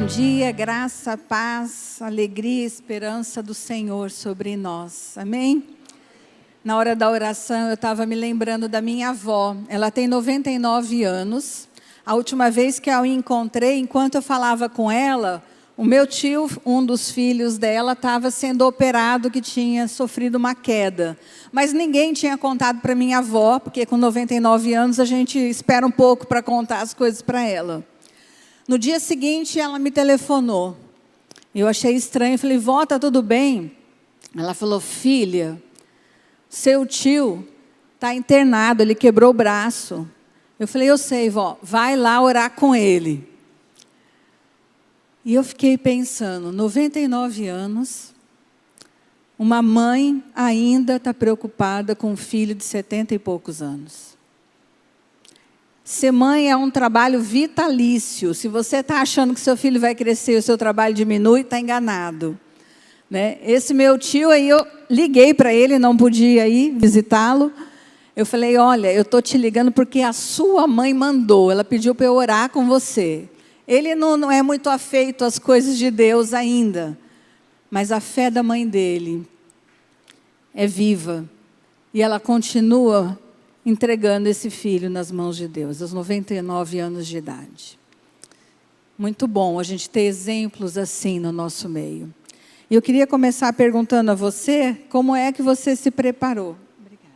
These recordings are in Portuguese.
dia, graça, paz, alegria e esperança do Senhor sobre nós. Amém? Na hora da oração, eu estava me lembrando da minha avó. Ela tem 99 anos. A última vez que eu a encontrei, enquanto eu falava com ela, o meu tio, um dos filhos dela, estava sendo operado, que tinha sofrido uma queda. Mas ninguém tinha contado para minha avó, porque com 99 anos a gente espera um pouco para contar as coisas para ela. No dia seguinte, ela me telefonou. Eu achei estranho, falei, vó, tá tudo bem? Ela falou, filha, seu tio está internado, ele quebrou o braço. Eu falei, eu sei, vó, vai lá orar com ele. E eu fiquei pensando, 99 anos, uma mãe ainda está preocupada com um filho de 70 e poucos anos. Ser mãe é um trabalho vitalício. Se você está achando que seu filho vai crescer e o seu trabalho diminui, está enganado. Né? Esse meu tio, aí eu liguei para ele, não podia ir visitá-lo. Eu falei, olha, eu estou te ligando porque a sua mãe mandou, ela pediu para eu orar com você. Ele não é muito afeito às coisas de Deus ainda, mas a fé da mãe dele é viva. E ela continua entregando esse filho nas mãos de Deus, aos 99 anos de idade. Muito bom a gente ter exemplos assim no nosso meio. E eu queria começar perguntando a você, como é que você se preparou? Obrigada.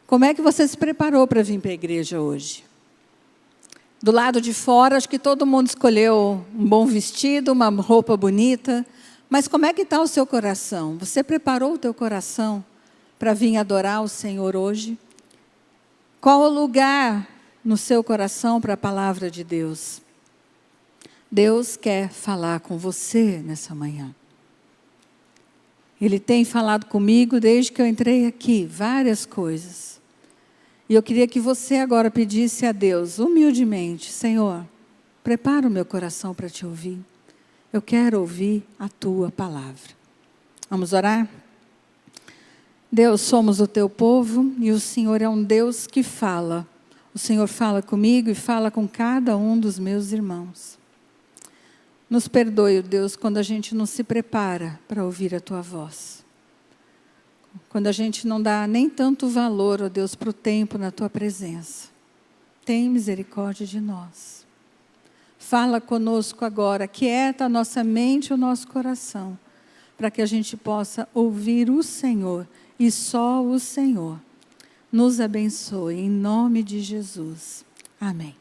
Como é que você se preparou para vir para a igreja hoje? Do lado de fora, acho que todo mundo escolheu um bom vestido, uma roupa bonita, mas como é que está o seu coração? Você preparou o teu coração para vir adorar o Senhor hoje? Qual o lugar no seu coração para a palavra de Deus? Deus quer falar com você nessa manhã. Ele tem falado comigo desde que eu entrei aqui, várias coisas. E eu queria que você agora pedisse a Deus, humildemente, Senhor, prepara o meu coração para te ouvir. Eu quero ouvir a tua palavra. Vamos orar? Deus, somos o teu povo e o Senhor é um Deus que fala. O Senhor fala comigo e fala com cada um dos meus irmãos. Nos perdoe, Deus, quando a gente não se prepara para ouvir a tua voz. Quando a gente não dá nem tanto valor, ó Deus, para o tempo na tua presença. Tem misericórdia de nós. Fala conosco agora, quieta a nossa mente e o nosso coração, para que a gente possa ouvir o Senhor. E só o Senhor nos abençoe, em nome de Jesus. Amém.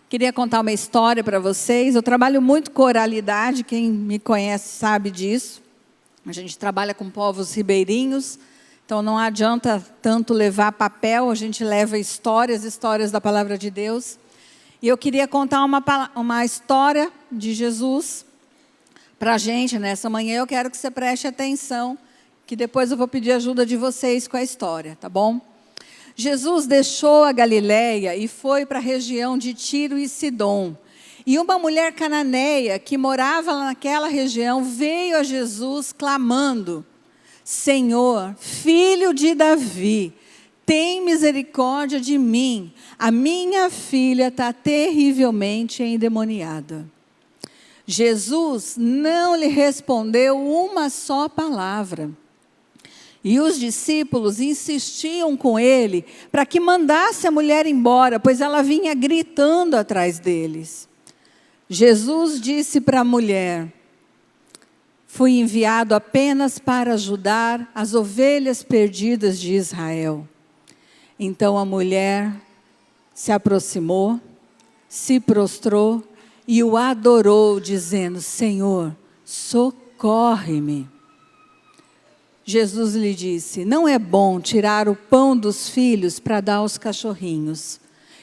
Queria contar uma história para vocês. Eu trabalho muito com oralidade, quem me conhece sabe disso. A gente trabalha com povos ribeirinhos, então não adianta tanto levar papel, a gente leva histórias da palavra de Deus. E eu queria contar uma história de Jesus para a gente nessa manhã. Eu quero que você preste atenção, que depois eu vou pedir ajuda de vocês com a história, tá bom? Jesus deixou a Galileia e foi para a região de Tiro e Sidom. E uma mulher cananeia que morava naquela região veio a Jesus clamando, Senhor, filho de Davi, tem misericórdia de mim. A minha filha está terrivelmente endemoniada. Jesus não lhe respondeu uma só palavra. E os discípulos insistiam com ele para que mandasse a mulher embora, pois ela vinha gritando atrás deles. Jesus disse para a mulher, fui enviado apenas para ajudar as ovelhas perdidas de Israel. Então a mulher se aproximou, se prostrou e o adorou, dizendo, Senhor, socorre-me. Jesus lhe disse, não é bom tirar o pão dos filhos para dar aos cachorrinhos.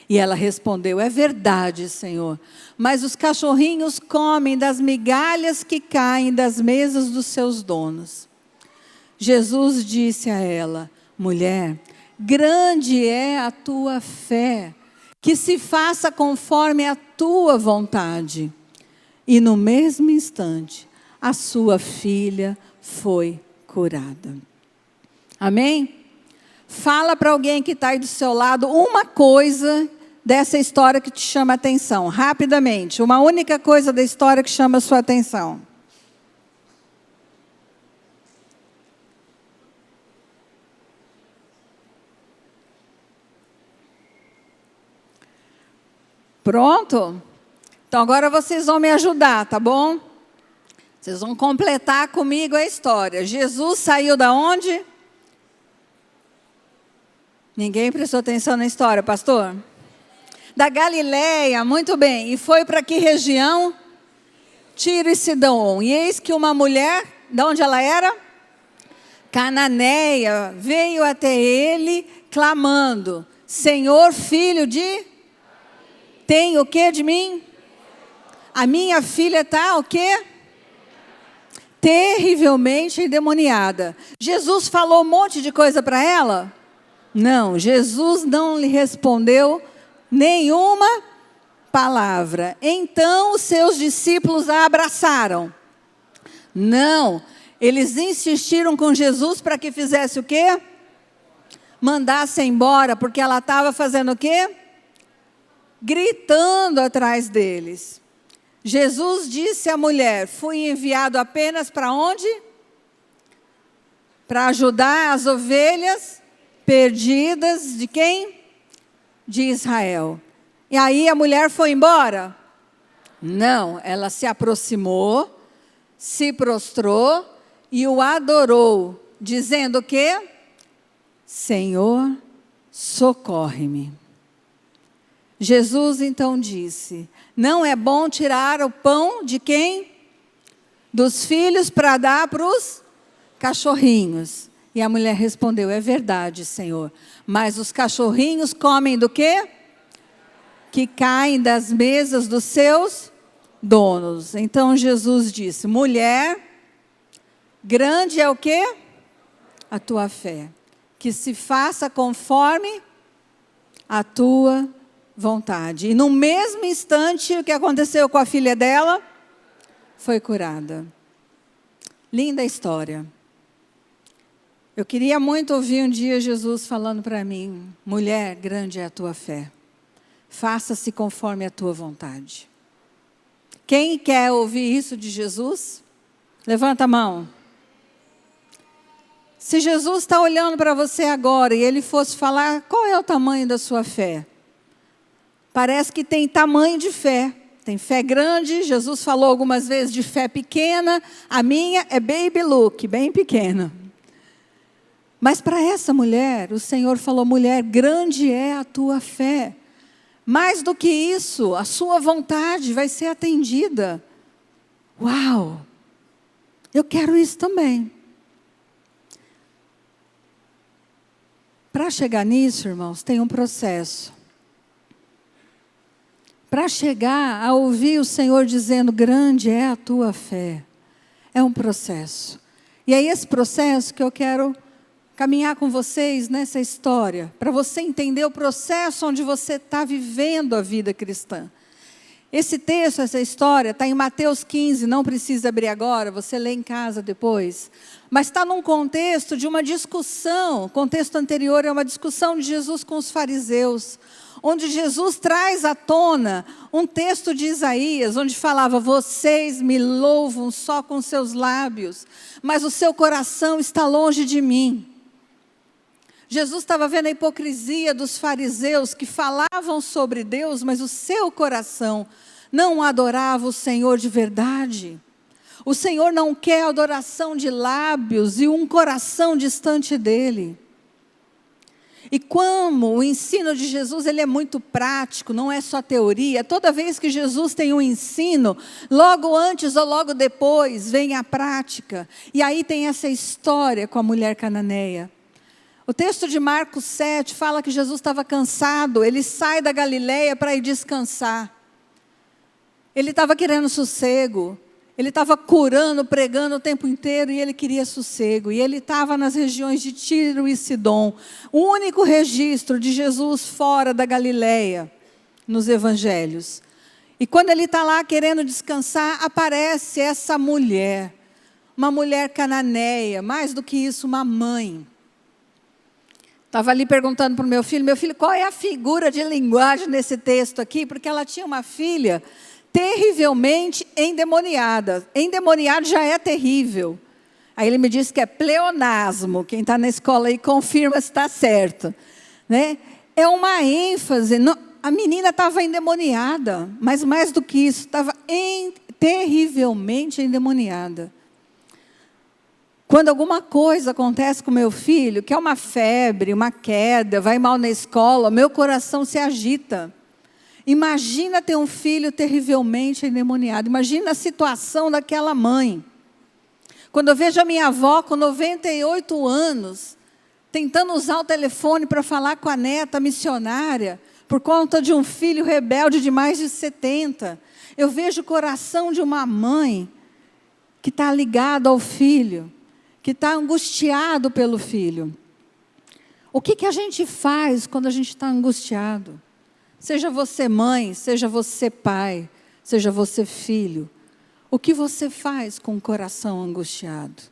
E ela respondeu, é verdade, Senhor, mas os cachorrinhos comem das migalhas que caem das mesas dos seus donos. Jesus disse a ela, mulher, grande é a tua fé, que se faça conforme a tua vontade. E no mesmo instante, a sua filha foi curada. Amém? Fala para alguém que está aí do seu lado uma coisa dessa história que te chama a atenção? Rapidamente, uma única coisa da história que chama a sua atenção. Pronto? Então agora vocês vão me ajudar, tá bom? Vocês vão completar comigo a história. Jesus saiu da onde? Ninguém prestou atenção na história, pastor? Da Galileia, muito bem. E foi para que região? Tiro e Sidom. E eis que uma mulher, de onde ela era? Cananeia, veio até ele clamando: Senhor, filho de... Tem o que de mim? A minha filha está o quê? Terrivelmente endemoniada. Jesus falou um monte de coisa para ela? Não, Jesus não lhe respondeu nenhuma palavra. Então os seus discípulos a abraçaram. Não, eles insistiram com Jesus para que fizesse o quê? Mandasse embora, porque ela estava fazendo o quê? Gritando atrás deles. Jesus disse à mulher: fui enviado apenas para onde? Para ajudar as ovelhas perdidas de quem? De Israel. E aí a mulher foi embora? Não, ela se aproximou, se prostrou e o adorou, dizendo que: Senhor, socorre-me. Jesus então disse: não é bom tirar o pão de quem? Dos filhos para dar para os cachorrinhos. E a mulher respondeu: é verdade, Senhor, mas os cachorrinhos comem do quê? Que caem das mesas dos seus donos. Então Jesus disse: mulher, grande é o quê? A tua fé. Que se faça conforme a tua vontade. E no mesmo instante, o que aconteceu com a filha dela? Foi curada. Linda história. Eu queria muito ouvir um dia Jesus falando para mim: mulher, grande é a tua fé. Faça-se conforme a tua vontade. Quem quer ouvir isso de Jesus? Levanta a mão. Se Jesus está olhando para você agora e Ele fosse falar, qual é o tamanho da sua fé? Parece que tem tamanho de fé. Tem fé grande, Jesus falou algumas vezes de fé pequena. A minha é baby look, bem pequena. Mas para essa mulher, o Senhor falou: mulher, grande é a tua fé. Mais do que isso, a sua vontade vai ser atendida. Uau! Eu quero isso também. Para chegar nisso, irmãos, tem um processo. Para chegar a ouvir o Senhor dizendo: grande é a tua fé, é um processo. E é esse processo que eu quero caminhar com vocês nessa história, para você entender o processo onde você está vivendo a vida cristã. Esse texto, essa história, está em Mateus 15, não precisa abrir agora, você lê em casa depois. Mas está num contexto de uma discussão, o contexto anterior é uma discussão de Jesus com os fariseus, onde Jesus traz à tona um texto de Isaías, onde falava: vocês me louvam só com seus lábios, mas o seu coração está longe de mim. Jesus estava vendo a hipocrisia dos fariseus que falavam sobre Deus, mas o seu coração não adorava o Senhor de verdade. O Senhor não quer adoração de lábios e um coração distante dele. E como o ensino de Jesus, ele é muito prático, não é só teoria. Toda vez que Jesus tem um ensino, logo antes ou logo depois, vem a prática. E aí tem essa história com a mulher cananeia. O texto de Marcos 7 fala que Jesus estava cansado, ele sai da Galileia para ir descansar. Ele estava querendo sossego, ele estava curando, pregando o tempo inteiro e ele queria sossego. E ele estava nas regiões de Tiro e Sidom. O único registro de Jesus fora da Galileia, nos evangelhos. E quando ele está lá querendo descansar, aparece essa mulher. Uma mulher cananeia, mais do que isso, uma mãe. Estava ali perguntando para o meu filho, qual é a figura de linguagem nesse texto aqui? Porque ela tinha uma filha terrivelmente endemoniada. Endemoniado já é terrível. Aí ele me disse que é pleonasmo. Quem está na escola aí confirma se está certo. Né? É uma ênfase. A menina estava endemoniada, mas mais do que isso, estava terrivelmente endemoniada. Quando alguma coisa acontece com meu filho, que é uma febre, uma queda, vai mal na escola, meu coração se agita. Imagina ter um filho terrivelmente endemoniado. Imagina a situação daquela mãe. Quando eu vejo a minha avó com 98 anos, tentando usar o telefone para falar com a neta missionária, por conta de um filho rebelde de mais de 70, eu vejo o coração de uma mãe que está ligada ao filho, que está angustiado pelo filho. O que a gente faz quando a gente está angustiado? Seja você mãe, seja você pai, seja você filho. O que você faz com o coração angustiado?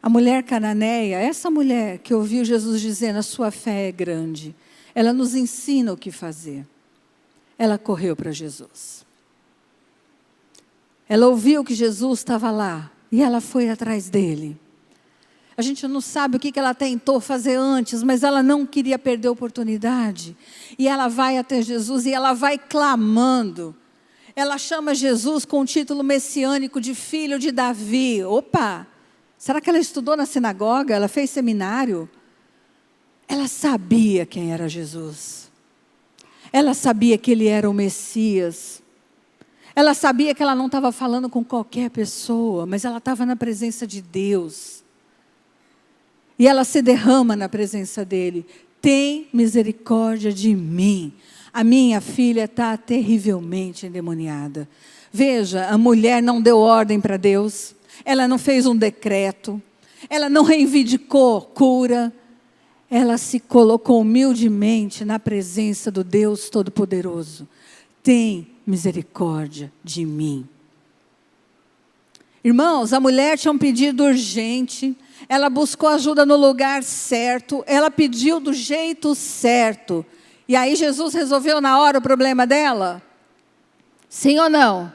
A mulher cananeia, essa mulher que ouviu Jesus dizendo, a sua fé é grande, ela nos ensina o que fazer. Ela correu para Jesus. Ela ouviu que Jesus estava lá e ela foi atrás dele. A gente não sabe o que ela tentou fazer antes, mas ela não queria perder a oportunidade. E ela vai até Jesus e ela vai clamando. Ela chama Jesus com o título messiânico de filho de Davi. Opa! Será que ela estudou na sinagoga? Ela fez seminário? Ela sabia quem era Jesus. Ela sabia que ele era o Messias. Ela sabia que ela não estava falando com qualquer pessoa, mas ela estava na presença de Deus. E ela se derrama na presença dele. Tem misericórdia de mim. A minha filha está terrivelmente endemoniada. Veja, a mulher não deu ordem para Deus. Ela não fez um decreto. Ela não reivindicou cura. Ela se colocou humildemente na presença do Deus Todo-Poderoso. Tem misericórdia de mim. Irmãos, a mulher tinha um pedido urgente. Ela buscou ajuda no lugar certo. Ela pediu do jeito certo. E aí Jesus resolveu na hora o problema dela? Sim ou não?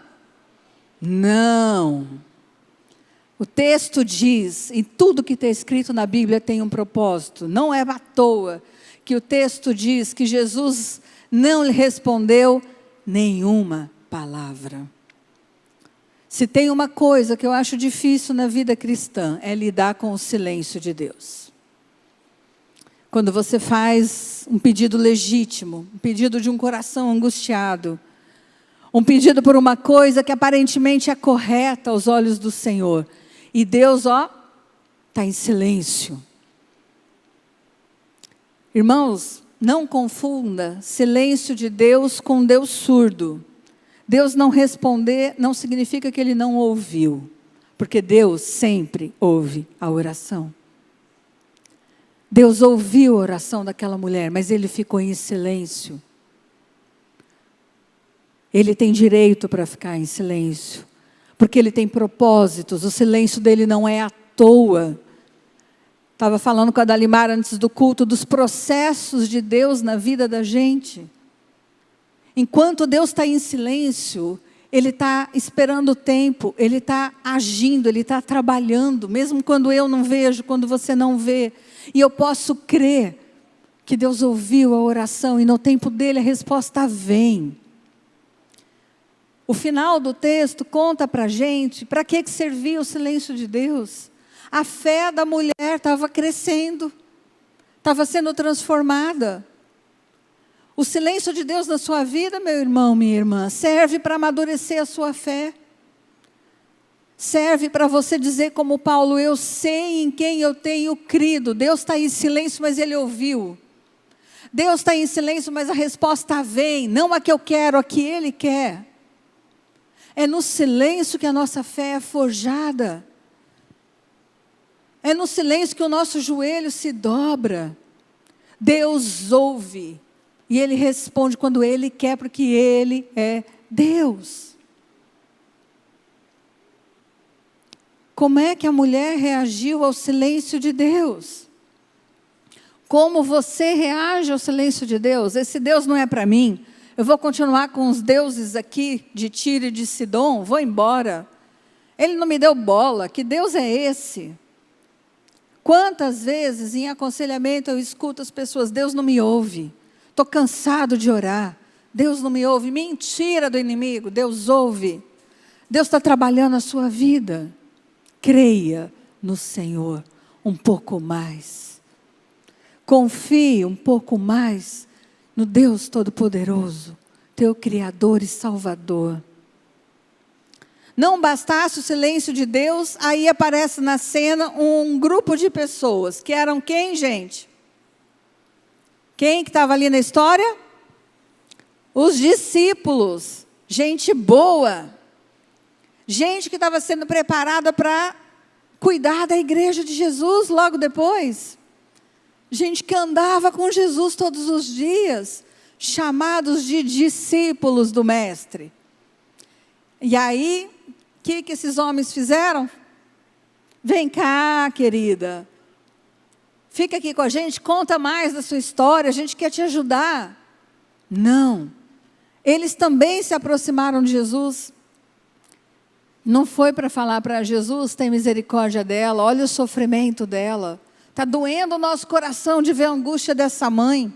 Não. O texto diz, e tudo que está escrito na Bíblia tem um propósito. Não é à toa que o texto diz que Jesus não lhe respondeu nenhuma palavra. Se tem uma coisa que eu acho difícil na vida cristã, é lidar com o silêncio de Deus. Quando você faz um pedido legítimo, um pedido de um coração angustiado, um pedido por uma coisa que aparentemente é correta aos olhos do Senhor, e Deus, está em silêncio. Irmãos, não confunda silêncio de Deus com Deus surdo. Deus não responder não significa que Ele não ouviu, porque Deus sempre ouve a oração. Deus ouviu a oração daquela mulher, mas Ele ficou em silêncio. Ele tem direito para ficar em silêncio, porque Ele tem propósitos, o silêncio dele não é à toa. Estava falando com a Dalimar antes do culto, dos processos de Deus na vida da gente. Enquanto Deus está em silêncio, Ele está esperando o tempo, Ele está agindo, Ele está trabalhando, mesmo quando eu não vejo, quando você não vê. E eu posso crer que Deus ouviu a oração e no tempo dele a resposta vem. O final do texto conta para a gente para que servia o silêncio de Deus. A fé da mulher estava crescendo, estava sendo transformada. O silêncio de Deus na sua vida, meu irmão, minha irmã, serve para amadurecer a sua fé. Serve para você dizer como Paulo, eu sei em quem eu tenho crido. Deus está em silêncio, mas Ele ouviu. Deus está em silêncio, mas a resposta vem. Não a que eu quero, a que Ele quer. É no silêncio que a nossa fé é forjada. É no silêncio que o nosso joelho se dobra. Deus ouve. E Ele responde quando Ele quer, porque Ele é Deus. Como é que a mulher reagiu ao silêncio de Deus? Como você reage ao silêncio de Deus? Esse Deus não é para mim. Eu vou continuar com os deuses aqui de Tiro e de Sidom, vou embora. Ele não me deu bola, que Deus é esse? Quantas vezes em aconselhamento eu escuto as pessoas, Deus não me ouve, estou cansado de orar, Deus não me ouve. Mentira do inimigo, Deus ouve. Deus está trabalhando a sua vida. Creia no Senhor um pouco mais. Confie um pouco mais no Deus Todo-Poderoso, teu Criador e Salvador. Não bastasse o silêncio de Deus, aí aparece na cena um grupo de pessoas, que eram quem, gente? Quem que estava ali na história? Os discípulos, gente boa, gente que estava sendo preparada para cuidar da igreja de Jesus logo depois. Gente que andava com Jesus todos os dias, chamados de discípulos do Mestre. E aí, o que esses homens fizeram? Vem cá, querida, fica aqui com a gente, conta mais da sua história, a gente quer te ajudar. Não, eles também se aproximaram de Jesus. Não foi para falar para Jesus, tem misericórdia dela, olha o sofrimento dela. Está doendo o nosso coração de ver a angústia dessa mãe.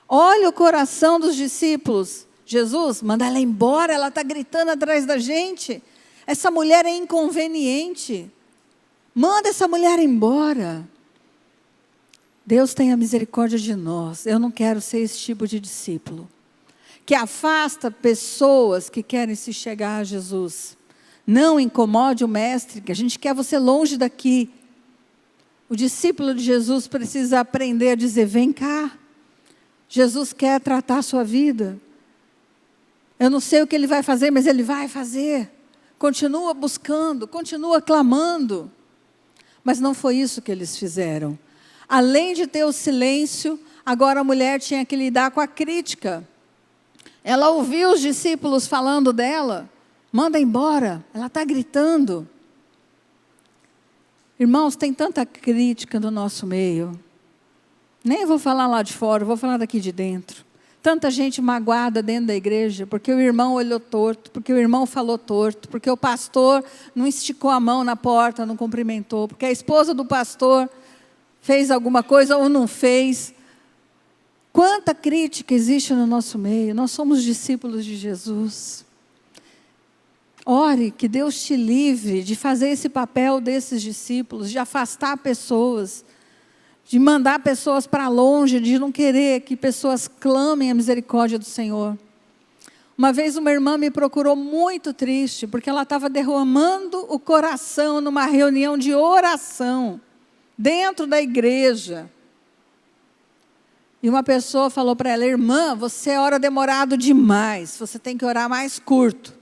Olha o coração dos discípulos. Jesus, manda ela embora, ela está gritando atrás da gente. Essa mulher é inconveniente. Manda essa mulher embora. Deus tenha misericórdia de nós. Eu não quero ser esse tipo de discípulo que afasta pessoas que querem se chegar a Jesus. Não incomode o Mestre, que a gente quer você longe daqui. O discípulo de Jesus precisa aprender a dizer, vem cá. Jesus quer tratar a sua vida. Eu não sei o que Ele vai fazer, mas Ele vai fazer. Continua buscando, continua clamando. Mas não foi isso que eles fizeram. Além de ter o silêncio, agora a mulher tinha que lidar com a crítica. Ela ouviu os discípulos falando dela, manda embora, ela está gritando. Irmãos, tem tanta crítica no nosso meio. Nem vou falar lá de fora, vou falar daqui de dentro. Tanta gente magoada dentro da igreja, porque o irmão olhou torto, porque o irmão falou torto, porque o pastor não esticou a mão na porta, não cumprimentou, porque a esposa do pastor fez alguma coisa ou não fez. Quanta crítica existe no nosso meio. Nós somos discípulos de Jesus. Ore que Deus te livre de fazer esse papel desses discípulos, de afastar pessoas, de mandar pessoas para longe, de não querer que pessoas clamem a misericórdia do Senhor. Uma vez uma irmã me procurou muito triste, porque ela estava derramando o coração numa reunião de oração, dentro da igreja. E uma pessoa falou para ela, irmã, você ora demorado demais, você tem que orar mais curto.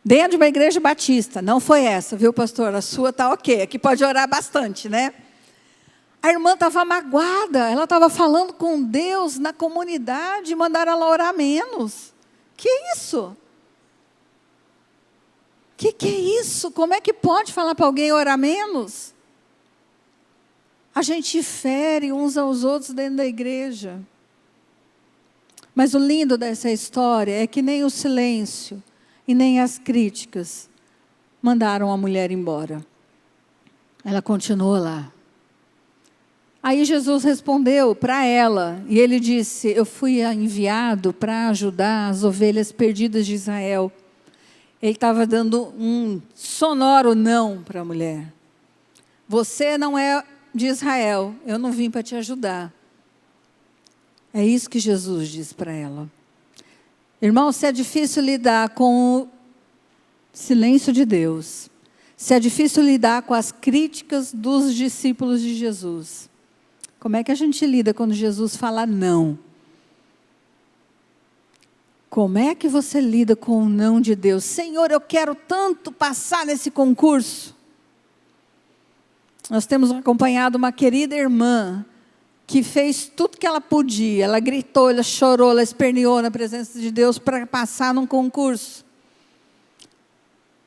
Dentro de uma igreja batista, não foi essa, viu, pastor? A sua está ok, aqui pode orar bastante, né? A irmã estava magoada, ela estava falando com Deus na comunidade, mandaram ela orar menos. Que isso? Que é isso? Como é que pode falar para alguém orar menos? A gente fere uns aos outros dentro da igreja. Mas o lindo dessa história é que nem o silêncio e nem as críticas mandaram a mulher embora. Ela continuou lá. Aí Jesus respondeu para ela, e ele disse, eu fui enviado para ajudar as ovelhas perdidas de Israel. Ele estava dando um sonoro não para a mulher. Você não é de Israel, eu não vim para te ajudar. É isso que Jesus disse para ela. Irmão, se é difícil lidar com o silêncio de Deus, se é difícil lidar com as críticas dos discípulos de Jesus, como é que a gente lida quando Jesus fala não? Como é que você lida com o não de Deus? Senhor, eu quero tanto passar nesse concurso. Nós temos acompanhado uma querida irmã que fez tudo que ela podia. Ela gritou, ela chorou, ela esperneou na presença de Deus para passar num concurso.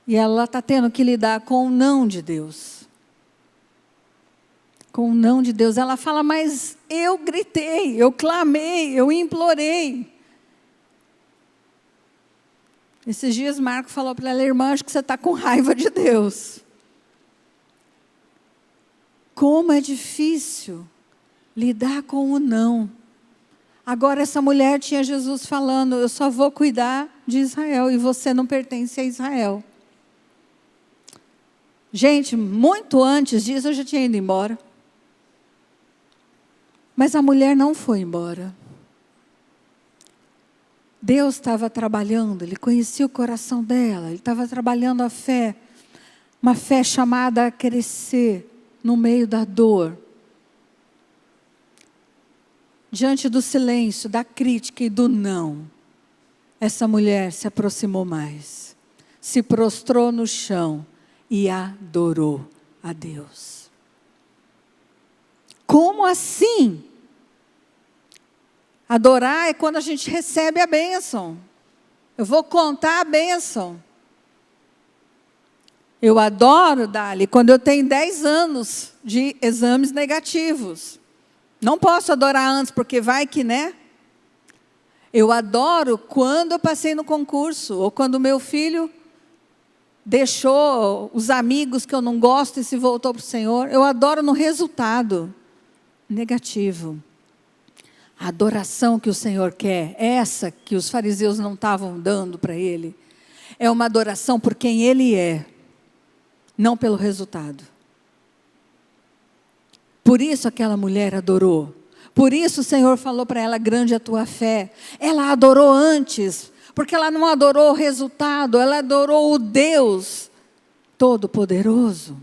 E ela está tendo que lidar com o não de Deus. com o não de Deus. Ela fala, mas eu gritei, eu clamei, eu implorei. Esses dias Marco falou para ela, irmã, acho que você está com raiva de Deus. Como é difícil lidar com o não. Agora essa mulher tinha Jesus falando, eu só vou cuidar de Israel e você não pertence a Israel. Gente, muito antes disso eu já tinha ido embora. Mas a mulher não foi embora. Deus estava trabalhando, Ele conhecia o coração dela, Ele estava trabalhando a fé, uma fé chamada a crescer no meio da dor. Diante do silêncio, da crítica e do não, essa mulher se aproximou mais, se prostrou no chão e adorou a Deus. Como assim? Adorar é quando a gente recebe a bênção. Eu vou contar a bênção. Eu adoro, Dali, quando eu tenho 10 anos de exames negativos. Não posso adorar antes, porque vai que, né? Eu adoro quando eu passei no concurso, ou quando meu filho deixou os amigos que eu não gosto e se voltou para o Senhor. Eu adoro no resultado negativo. A adoração que o Senhor quer, essa que os fariseus não estavam dando para Ele, é uma adoração por quem Ele é, não pelo resultado. Por isso aquela mulher adorou. Por isso o Senhor falou para ela, grande é a tua fé. Ela adorou antes, porque ela não adorou o resultado, ela adorou o Deus Todo-Poderoso.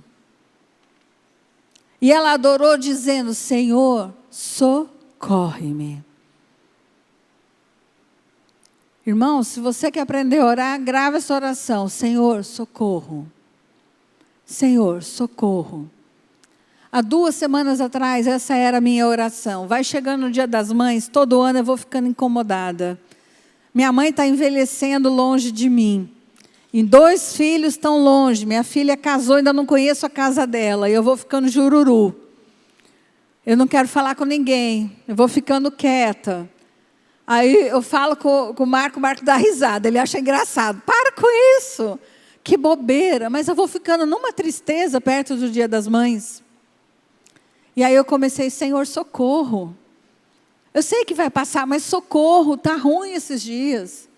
E ela adorou dizendo, Senhor, socorre-me. Irmão, se você quer aprender a orar, grava essa oração. Senhor, socorro. Senhor, socorro. Há 2 semanas atrás, essa era a minha oração. Vai chegando o Dia das Mães, todo ano eu vou ficando incomodada. Minha mãe está envelhecendo longe de mim. E 2 filhos estão longe. Minha filha casou, ainda não conheço a casa dela. E eu vou ficando jururu. Eu não quero falar com ninguém. Eu vou ficando quieta. Aí eu falo com o Marco dá risada. Ele acha engraçado. Para com isso. Que bobeira. Mas eu vou ficando numa tristeza perto do Dia das Mães. E aí eu comecei, Senhor, socorro. Eu sei que vai passar, mas socorro, está ruim esses dias.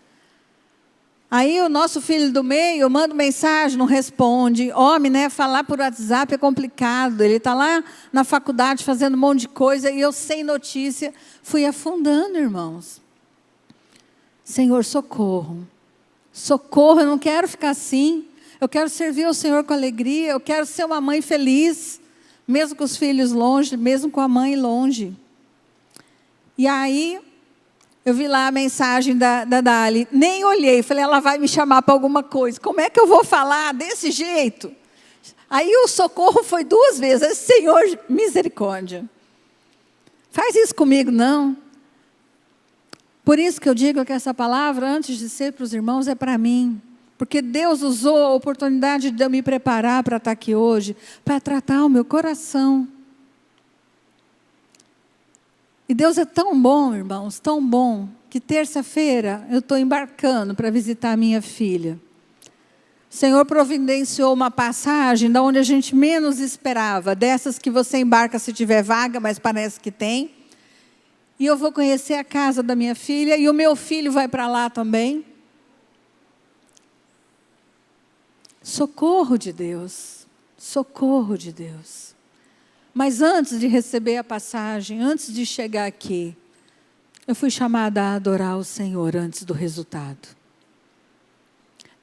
Aí o nosso filho do meio, eu mando mensagem, não responde. Homem, né, falar por WhatsApp é complicado. Ele está lá na faculdade fazendo um monte de coisa e eu sem notícia. Fui afundando, irmãos. Senhor, socorro. Socorro, eu não quero ficar assim. Eu quero servir ao Senhor com alegria. Eu quero ser uma mãe feliz. Mesmo com os filhos longe, mesmo com a mãe longe. E aí, eu vi lá a mensagem da Dali. Nem olhei, falei, ela vai me chamar para alguma coisa. Como é que eu vou falar desse jeito? Aí o socorro foi 2 vezes. Senhor, misericórdia. Faz isso comigo, não. Por isso que eu digo que essa palavra, antes de ser para os irmãos, é para mim. Porque Deus usou a oportunidade de eu me preparar para estar aqui hoje, para tratar o meu coração. E Deus é tão bom, irmãos, tão bom, que terça-feira eu estou embarcando para visitar a minha filha. O Senhor providenciou uma passagem da onde a gente menos esperava, dessas que você embarca se tiver vaga, mas parece que tem. E eu vou conhecer a casa da minha filha, e o meu filho vai para lá também. Socorro de Deus, socorro de Deus. Mas antes de receber a passagem, antes de chegar aqui, eu fui chamada a adorar o Senhor antes do resultado.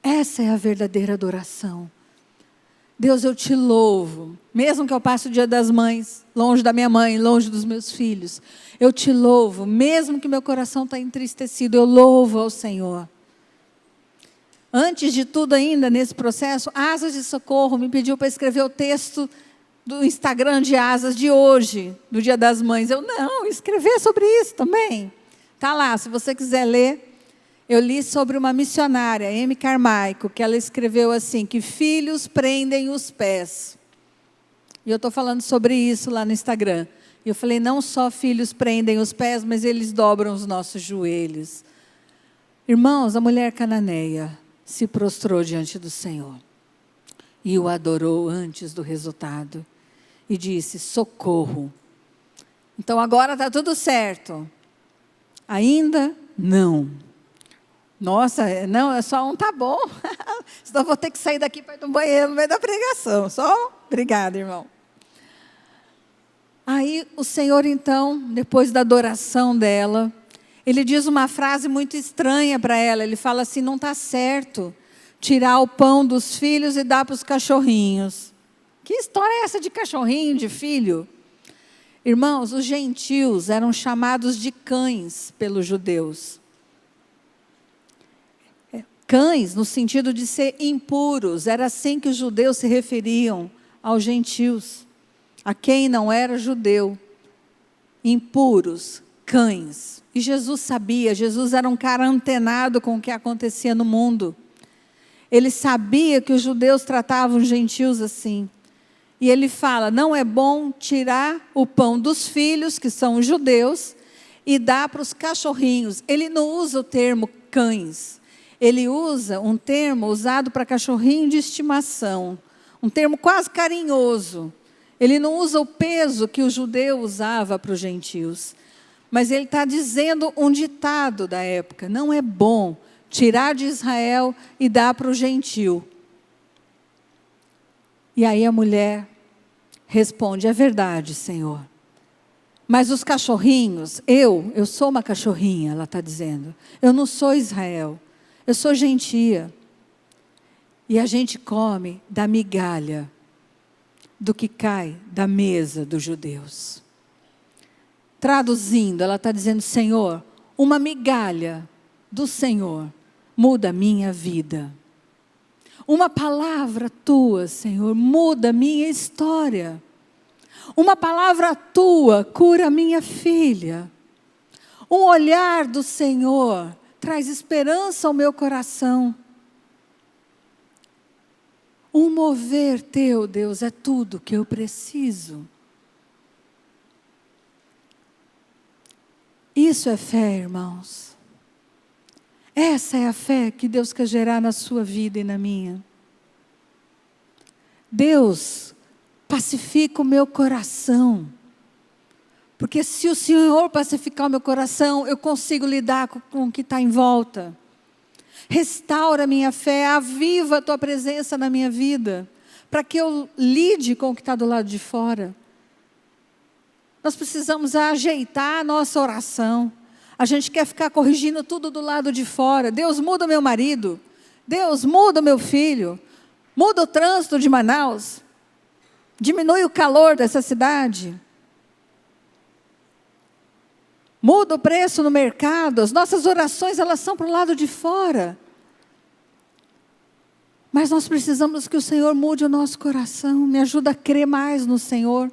Essa é a verdadeira adoração. Deus, eu te louvo, mesmo que eu passe o Dia das Mães, longe da minha mãe, longe dos meus filhos, eu te louvo, mesmo que meu coração está entristecido, eu louvo ao Senhor. Antes de tudo ainda, nesse processo, Asas de Socorro me pediu para escrever o texto do Instagram de Asas de hoje, do Dia das Mães. Eu, não, escrever sobre isso também. Está lá, se você quiser ler. Eu li sobre uma missionária, Amy Carmichael, que ela escreveu assim, que filhos prendem os pés. E eu estou falando sobre isso lá no Instagram. E eu falei, não só filhos prendem os pés, mas eles dobram os nossos joelhos. Irmãos, a mulher cananeia se prostrou diante do Senhor. E o adorou antes do resultado. E disse, socorro. Então agora está tudo certo. Ainda não. Nossa, não, é só um tá bom. Senão eu vou ter que sair daqui para ir no banheiro no meio da pregação. Obrigada, irmão. Aí o Senhor, então, depois da adoração dela, Ele diz uma frase muito estranha para ela. Ele fala assim, não está certo tirar o pão dos filhos e dar para os cachorrinhos. Que história é essa de cachorrinho, de filho? Irmãos, os gentios eram chamados de cães pelos judeus. Cães no sentido de ser impuros. Era assim que os judeus se referiam aos gentios. A quem não era judeu. Impuros, cães. E Jesus sabia, Jesus era um cara antenado com o que acontecia no mundo. Ele sabia que os judeus tratavam os gentios assim. E ele fala, não é bom tirar o pão dos filhos, que são os judeus, e dar para os cachorrinhos. Ele não usa o termo cães. Ele usa um termo usado para cachorrinho de estimação. Um termo quase carinhoso. Ele não usa o peso que o judeu usava para os gentios. Mas ele está dizendo um ditado da época. Não é bom tirar de Israel e dar para o gentio. E aí a mulher responde, é verdade, Senhor. Mas os cachorrinhos, eu sou uma cachorrinha, ela está dizendo. Eu não sou Israel, eu sou gentia. E a gente come da migalha do que cai da mesa dos judeus. Traduzindo, ela está dizendo, Senhor, uma migalha do Senhor muda a minha vida. Uma palavra tua, Senhor, muda a minha história. Uma palavra tua cura a minha filha. Um olhar do Senhor traz esperança ao meu coração. Um mover teu, Deus, é tudo que eu preciso. Isso é fé, irmãos. Essa é a fé que Deus quer gerar na sua vida e na minha. Deus pacifica o meu coração. Porque se o Senhor pacificar o meu coração, eu consigo lidar com o que está em volta. Restaura a minha fé, aviva a tua presença na minha vida, para que eu lide com o que está do lado de fora. Nós precisamos ajeitar a nossa oração. A gente quer ficar corrigindo tudo do lado de fora. Deus, muda o meu marido. Deus, muda o meu filho. Muda o trânsito de Manaus. Diminui o calor dessa cidade. Muda o preço no mercado. As nossas orações, elas são para o lado de fora. Mas nós precisamos que o Senhor mude o nosso coração. Me ajuda a crer mais no Senhor.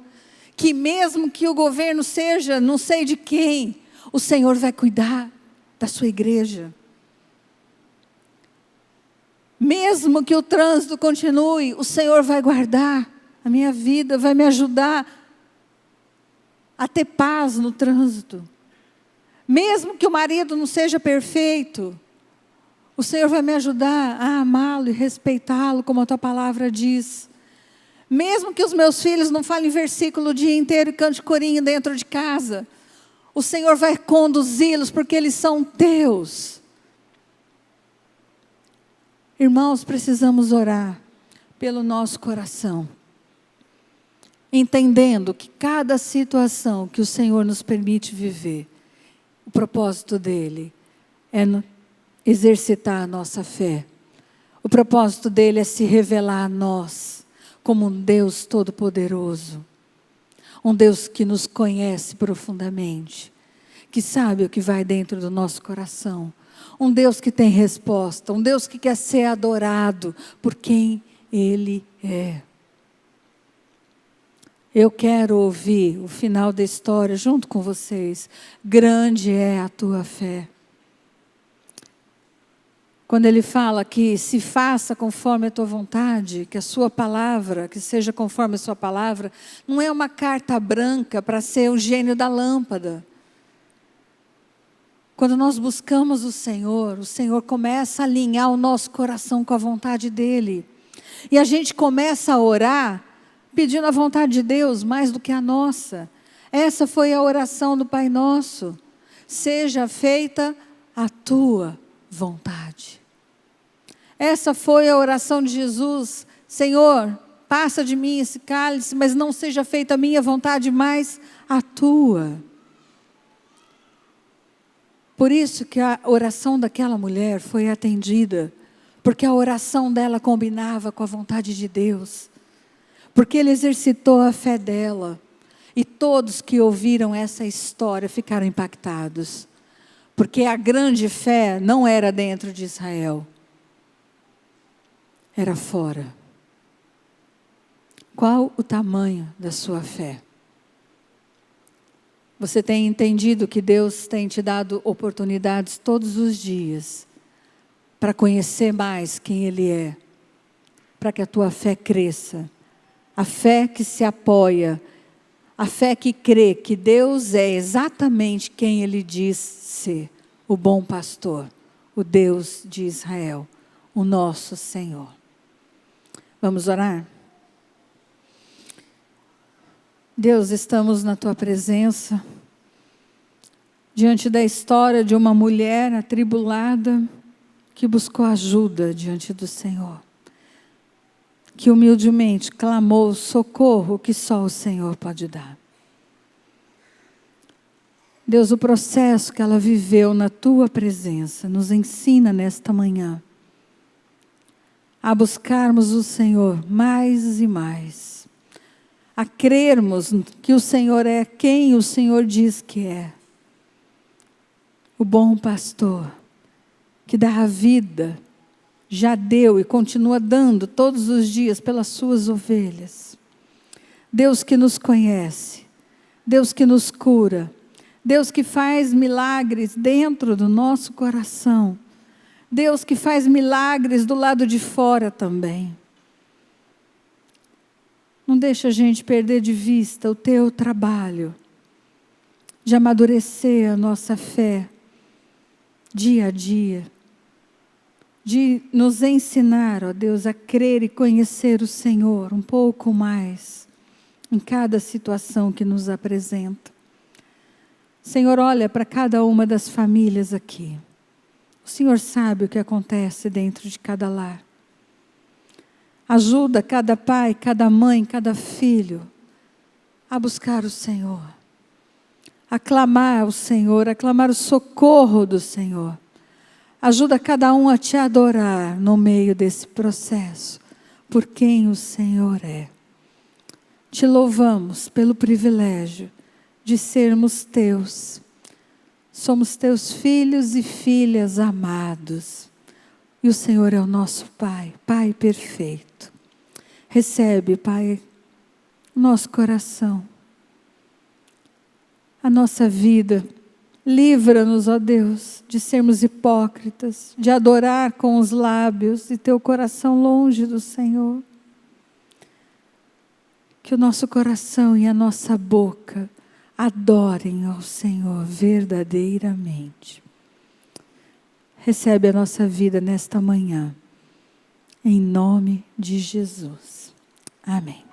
Que mesmo que o governo seja, não sei de quem, o Senhor vai cuidar da sua igreja. Mesmo que o trânsito continue, o Senhor vai guardar a minha vida, vai me ajudar a ter paz no trânsito. Mesmo que o marido não seja perfeito, o Senhor vai me ajudar a amá-lo e respeitá-lo, como a tua palavra diz. Mesmo que os meus filhos não falem versículo o dia inteiro e cante corinho dentro de casa, o Senhor vai conduzi-los porque eles são teus. Irmãos, precisamos orar pelo nosso coração, entendendo que cada situação que o Senhor nos permite viver, o propósito dele é exercitar a nossa fé. O propósito dele é se revelar a nós como um Deus todo-poderoso. Um Deus que nos conhece profundamente, que sabe o que vai dentro do nosso coração. Um Deus que tem resposta, um Deus que quer ser adorado por quem Ele é. Eu quero ouvir o final da história junto com vocês. Grande é a tua fé. Quando ele fala que se faça conforme a tua vontade, que a sua palavra, que seja conforme a sua palavra, não é uma carta branca para ser o gênio da lâmpada. Quando nós buscamos o Senhor começa a alinhar o nosso coração com a vontade dEle. E a gente começa a orar, pedindo a vontade de Deus mais do que a nossa. Essa foi a oração do Pai Nosso. Seja feita a tua vontade. Essa foi a oração de Jesus. Senhor, passa de mim esse cálice, mas não seja feita a minha vontade, mas a tua. Por isso que a oração daquela mulher foi atendida, porque a oração dela combinava com a vontade de Deus, porque ele exercitou a fé dela, e todos que ouviram essa história ficaram impactados, porque a grande fé não era dentro de Israel, era fora. Qual o tamanho da sua fé? Você tem entendido que Deus tem te dado oportunidades todos os dias para conhecer mais quem Ele é, para que a tua fé cresça. A fé que se apoia, a fé que crê que Deus é exatamente quem Ele diz ser, o bom pastor, o Deus de Israel, o nosso Senhor. Vamos orar? Deus, estamos na Tua presença, diante da história de uma mulher atribulada, que buscou ajuda diante do Senhor, que humildemente clamou socorro que só o Senhor pode dar. Deus, o processo que ela viveu na Tua presença, nos ensina nesta manhã, a buscarmos o Senhor mais e mais, a crermos que o Senhor é quem o Senhor diz que é, o bom pastor, que dá a vida, já deu e continua dando todos os dias pelas suas ovelhas. Deus que nos conhece, Deus que nos cura, Deus que faz milagres dentro do nosso coração, Deus que faz milagres do lado de fora também. Não deixa a gente perder de vista o Teu trabalho, de amadurecer a nossa fé, dia a dia, de nos ensinar, ó Deus, a crer e conhecer o Senhor um pouco mais, em cada situação que nos apresenta. Senhor, olha para cada uma das famílias aqui. O Senhor sabe o que acontece dentro de cada lar. Ajuda cada pai, cada mãe, cada filho a buscar o Senhor, a clamar o Senhor, a clamar o socorro do Senhor. Ajuda cada um a Te adorar no meio desse processo, por quem o Senhor é. Te louvamos pelo privilégio de sermos Teus. Somos Teus filhos e filhas amados. E o Senhor é o nosso Pai, Pai perfeito. Recebe, Pai, o nosso coração, a nossa vida. Livra-nos, ó Deus, de sermos hipócritas, de adorar com os lábios e ter o coração longe do Senhor. Que o nosso coração e a nossa boca adorem ao Senhor verdadeiramente. Recebe a nossa vida nesta manhã, em nome de Jesus. Amém.